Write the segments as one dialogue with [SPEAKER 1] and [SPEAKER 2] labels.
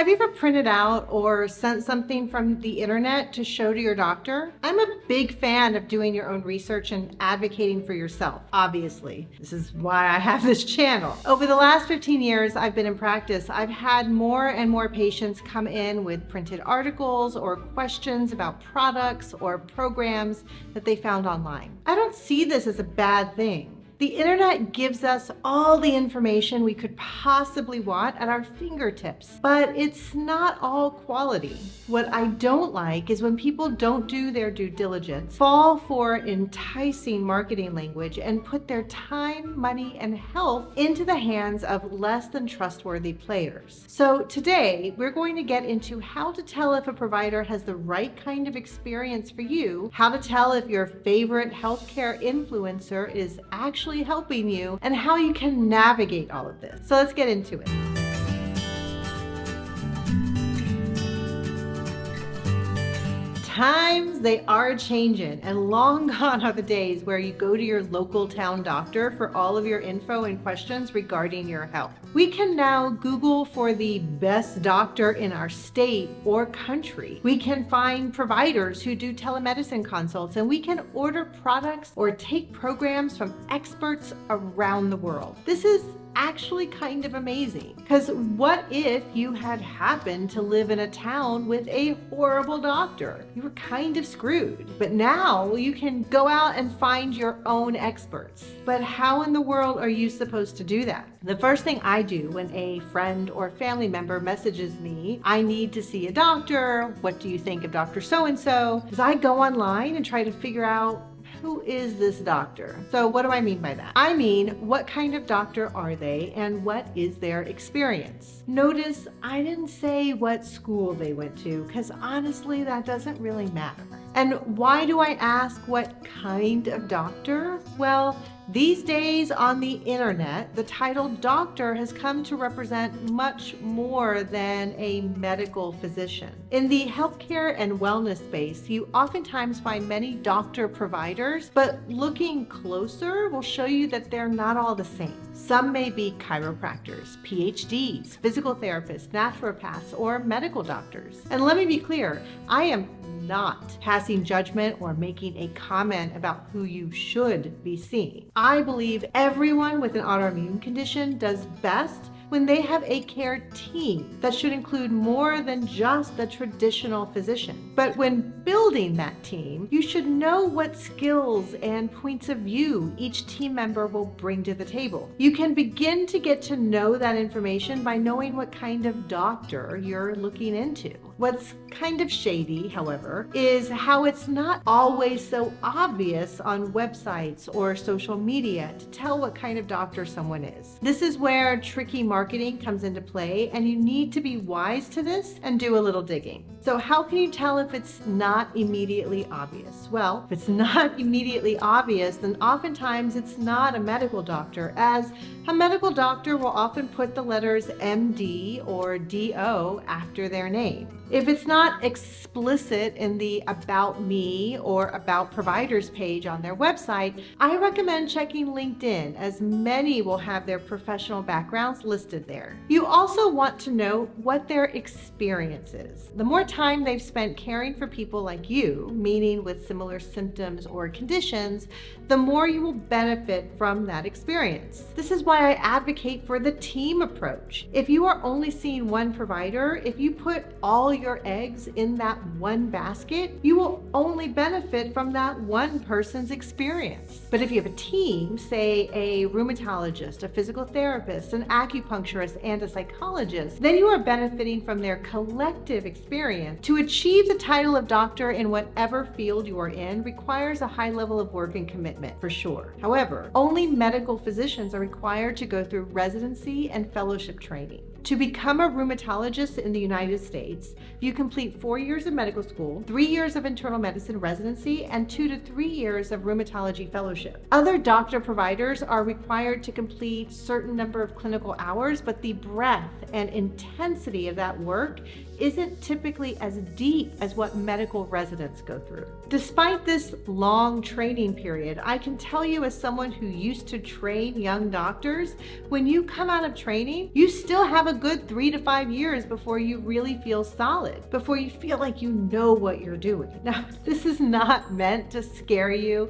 [SPEAKER 1] Have you ever printed out or sent something from the internet to show to your doctor? I'm a big fan of doing your own research and advocating for yourself, obviously. This is why I have this channel. Over the last 15 years I've been in practice, I've had more and more patients come in with printed articles or questions about products or programs that they found online. I don't see this as a bad thing. The internet gives us all the information we could possibly want at our fingertips, but it's not all quality. What I don't like is when people don't do their due diligence, fall for enticing marketing language, and put their time, money, and health into the hands of less than trustworthy players. So today, we're going to get into how to tell if a provider has the right kind of experience for you, how to tell if your favorite healthcare influencer is actually helping you, and how you can navigate all of this. So let's get into it. Times, they are changing, and long gone are the days where you go to your local town doctor for all of your info and questions regarding your health. We can now Google for the best doctor in our state or country. We can find providers who do telemedicine consults, and we can order products or take programs from experts around the world. This is actually kind of amazing, because what if you had happened to live in a town with a horrible doctor? You were kind of screwed. But now you can go out and find your own experts. But how in the world are you supposed to do that? The first thing I do when a friend or family member messages me, I need to see a doctor, what do you think of Dr. So-and-so? Is I go online and try to figure out, who is this doctor? So what do I mean by that? I mean, what kind of doctor are they and what is their experience? Notice I didn't say what school they went to, because honestly, that doesn't really matter. And why do I ask what kind of doctor? Well, these days on the internet, the title doctor has come to represent much more than a medical physician. In the healthcare and wellness space, you oftentimes find many doctor providers, but looking closer will show you that they're not all the same. Some may be chiropractors, PhDs, physical therapists, naturopaths, or medical doctors. And let me be clear, I am not passing judgment or making a comment about who you should be seeing. I believe everyone with an autoimmune condition does best when they have a care team that should include more than just the traditional physician. But when building that team, you should know what skills and points of view each team member will bring to the table. You can begin to get to know that information by knowing what kind of doctor you're looking into. What's kind of shady, however, is how it's not always so obvious on websites or social media to tell what kind of doctor someone is. This is where tricky marketing comes into play, and you need to be wise to this and do a little digging. So how can you tell if it's not immediately obvious? Well, if it's not immediately obvious, then oftentimes it's not a medical doctor, as a medical doctor will often put the letters MD or DO after their name. If it's not explicit in the About Me or About Providers page on their website, I recommend checking LinkedIn, as many will have their professional backgrounds listed there. You also want to know what their experience is. The more time they've spent caring for people like you, meaning with similar symptoms or conditions, the more you will benefit from that experience. This is why I advocate for the team approach. If you are only seeing one provider, if you put all your eggs in that one basket, you will only benefit from that one person's experience. But if you have a team, say a rheumatologist, a physical therapist, an acupuncturist, and a psychologist, then you are benefiting from their collective experience. To achieve the title of doctor in whatever field you are in requires a high level of work and commitment, for sure. However, only medical physicians are required to go through residency and fellowship training. To become a rheumatologist in the United States, you complete 4 years of medical school, 3 years of internal medicine residency, and 2 to 3 years of rheumatology fellowship. Other doctor providers are required to complete a certain number of clinical hours, but the breadth and intensity of that work isn't typically as deep as what medical residents go through. Despite this long training period, I can tell you, as someone who used to train young doctors, when you come out of training, you still have a a good 3 to 5 years before you really feel solid, before you feel like you know what you're doing. Now, this is not meant to scare you,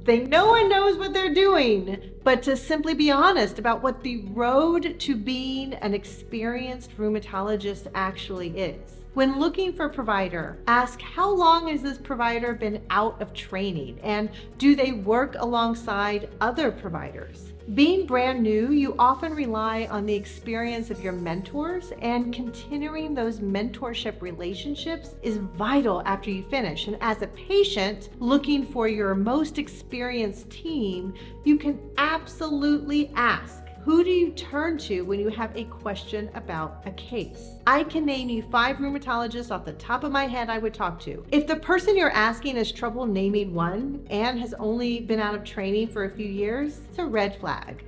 [SPEAKER 1] think no one knows what they're doing, but to simply be honest about what the road to being an experienced rheumatologist actually is. When looking for a provider, ask how long has this provider been out of training, and do they work alongside other providers? Being brand new, you often rely on the experience of your mentors, and continuing those mentorship relationships is vital after you finish. And as a patient looking for your most experienced team, you can absolutely ask, who do you turn to when you have a question about a case? I can name you 5 rheumatologists off the top of my head I would talk to. If the person you're asking has trouble naming one and has only been out of training for a few years, it's a red flag.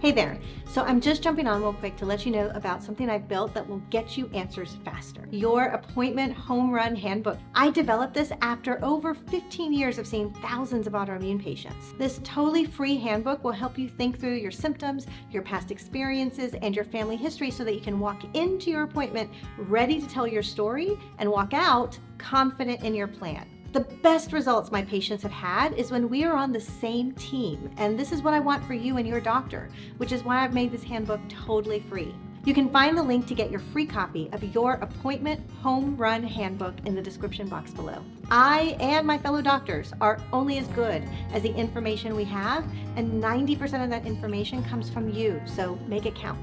[SPEAKER 1] Hey there. So I'm just jumping on real quick to let you know about something I've built that will get you answers faster. Your appointment home run handbook. I developed this after over 15 years of seeing thousands of autoimmune patients. This totally free handbook will help you think through your symptoms, your past experiences, and your family history so that you can walk into your appointment ready to tell your story and walk out confident in your plan. The best results my patients have had is when we are on the same team, and this is what I want for you and your doctor, which is why I've made this handbook totally free. You can find the link to get your free copy of your appointment home run handbook in the description box below. I and my fellow doctors are only as good as the information we have, and 90% of that information comes from you, so make it count.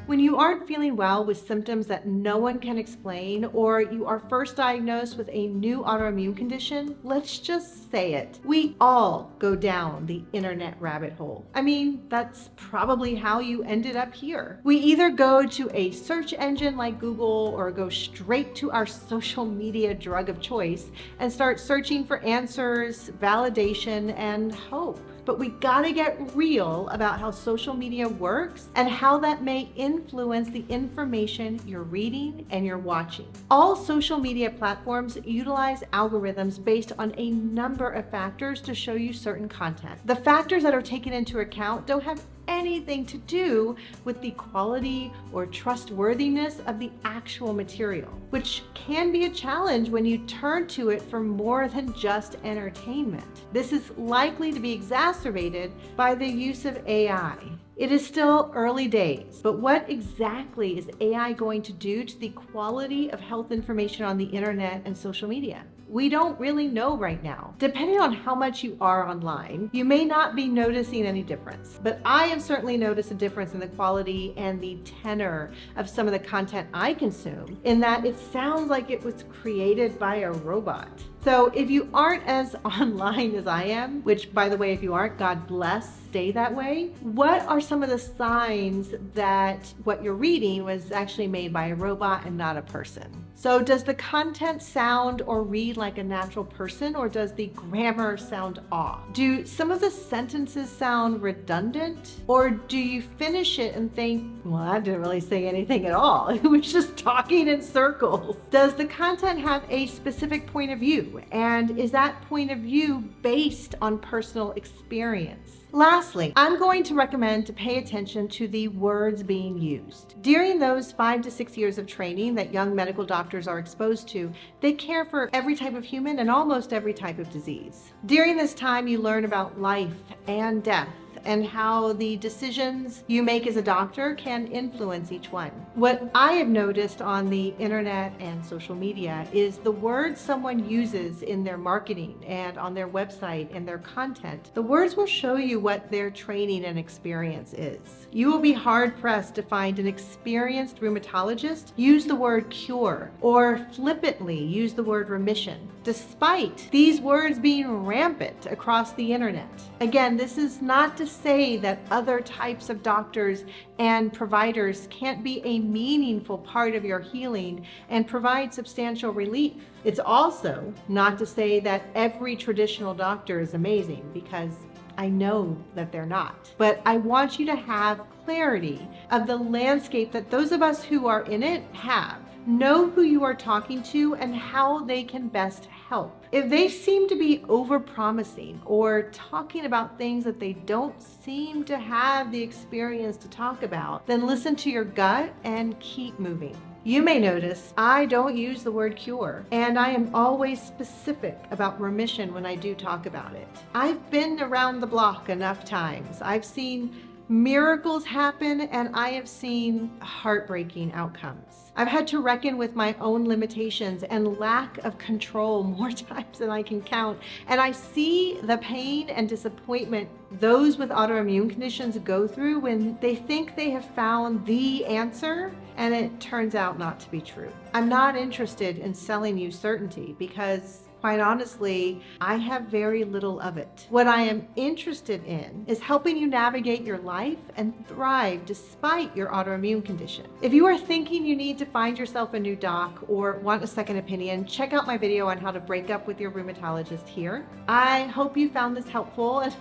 [SPEAKER 1] When you aren't feeling well with symptoms that no one can explain, or you are first diagnosed with a new autoimmune condition, let's just say it. We all go down the internet rabbit hole. I mean, that's probably how you ended up here. We either go to a search engine like Google or go straight to our social media drug of choice and start searching for answers, validation, and hope. But we gotta get real about how social media works and how that may influence the information you're reading and you're watching. All social media platforms utilize algorithms based on a number of factors to show you certain content. The factors that are taken into account don't have anything to do with the quality or trustworthiness of the actual material, which can be a challenge when you turn to it for more than just entertainment. This is likely to be exacerbated by the use of AI. It is still early days, but what exactly is AI going to do to the quality of health information on the internet and social media? We don't really know right now. Depending on how much you are online, you may not be noticing any difference, but I have certainly noticed a difference in the quality and the tenor of some of the content I consume, in that it sounds like it was created by a robot. So if you aren't as online as I am, which by the way, if you aren't, God bless, stay that way. What are some of the signs that what you're reading was actually made by a robot and not a person? So does the content sound or read like a natural person, or does the grammar sound off? Do some of the sentences sound redundant, or do you finish it and think, well, I didn't really say anything at all. It was just talking in circles. Does the content have a specific point of view? And is that point of view based on personal experience? Lastly, I'm going to recommend to pay attention to the words being used. During those 5 to 6 years of training that young medical doctors are exposed to, they care for every type of human and almost every type of disease. During this time, you learn about life and death, and how the decisions you make as a doctor can influence each one. What I have noticed on the internet and social media is the words someone uses in their marketing and on their website and their content. The words will show you what their training and experience is. You will be hard pressed to find an experienced rheumatologist use the word cure or flippantly use the word remission, despite these words being rampant across the internet. Again, this is not to say that other types of doctors and providers can't be a meaningful part of your healing and provide substantial relief. It's also not to say that every traditional doctor is amazing, because I know that they're not. But I want you to have clarity of the landscape that those of us who are in it have. Know who you are talking to and how they can best help. If they seem to be over-promising or talking about things that they don't seem to have the experience to talk about, then listen to your gut and keep moving. You may notice I don't use the word cure, and I am always specific about remission when I do talk about it. I've been around the block enough times. I've seen miracles happen, and I have seen heartbreaking outcomes. I've had to reckon with my own limitations and lack of control more times than I can count. And I see the pain and disappointment those with autoimmune conditions go through when they think they have found the answer and it turns out not to be true. I'm not interested in selling you certainty because, quite honestly, I have very little of it. What I am interested in is helping you navigate your life and thrive despite your autoimmune condition. If you are thinking you need to find yourself a new doc or want a second opinion, check out my video on how to break up with your rheumatologist here. I hope you found this helpful. And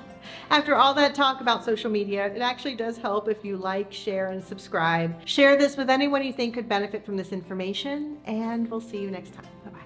[SPEAKER 1] after all that talk about social media, it actually does help if you like, share, and subscribe. Share this with anyone you think could benefit from this information, and we'll see you next time. Bye-bye.